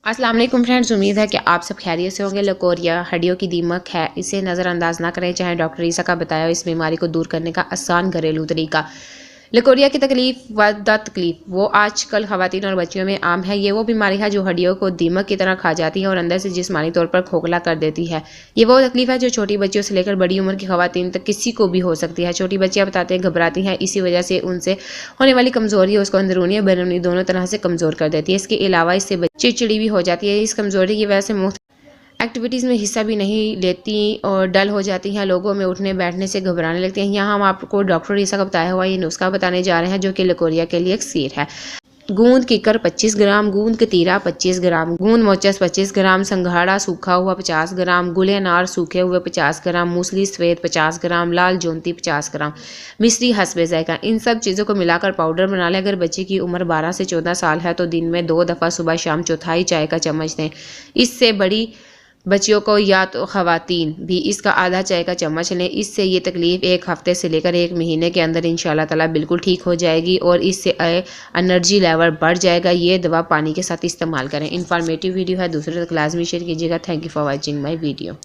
अस्सलाम वालेकुम फ्रेंड्स, उम्मीद है कि आप सब खैरियत से होंगे। लकोरिया हड्डियों की दीमक है, इसे नज़रअंदाज ना करें। चाहे डॉक्टर ईसा का बताया इस बीमारी को दूर करने का आसान घरेलू तरीका। लकोरिया की तकलीफ व द तकलीफ वो आजकल खवातीन और बच्चियों में आम है। ये वो बीमारी है जो हड्डियों को दीमक की तरह खा जाती है और अंदर से जिस्मानी तौर पर खोखला कर देती है। ये वो तकलीफ है जो छोटी बच्चियों से लेकर बड़ी उम्र की खवातीन तक किसी को भी हो सकती है। छोटी बच्चियां बताते हैं घबराती हैं, इसी वजह से उनसे होने वाली कमजोरी उसको अंदरूनी और बैरूनी दोनों तरह से कमजोर कर देती है। इसके अलावा इससे चिड़चिड़ी भी हो जाती है। इस कमजोरी की वजह से मुख्त एक्टिविटीज़ में हिस्सा भी नहीं लेती और डल हो जाती हैं। लोगों में उठने बैठने से घबराने लगती हैं। यहाँ हम आपको डॉक्टर ईसा का बताया हुआ ये नुस्खा बताने जा रहे हैं जो कि लकोरिया के लिए अक्सीर है। गूंद कीकर 25 ग्राम, गूंद कतीरा 25 ग्राम, गूंद मोचस 25 ग्राम, संघाड़ा सूखा हुआ 50 ग्राम, गुले अनार सूखे हुए 50 ग्राम, मूसली सफ़ेद 50 ग्राम, लाल जौंती 50 ग्राम, मिश्री हस्बे ज़ायका। इन सब चीज़ों को मिलाकर पाउडर बना लें। अगर बच्चे की उम्र 12 से 14 साल है तो दिन में 2 दफ़ा सुबह शाम चौथाई चाय का चम्मच दें। इससे बड़ी बच्चियों को या तो खवातीन भी इसका आधा चाय का चम्मच लें। इससे ये तकलीफ़ 1 हफ्ते से लेकर 1 महीने के अंदर इंशाल्लाह ताला बिल्कुल ठीक हो जाएगी और इससे एनर्जी लेवल बढ़ जाएगा। ये दवा पानी के साथ इस्तेमाल करें। इन्फॉर्मेटिव वीडियो है, दूसरे तक लाजमी शेयर कीजिएगा। Thank you for watching my video.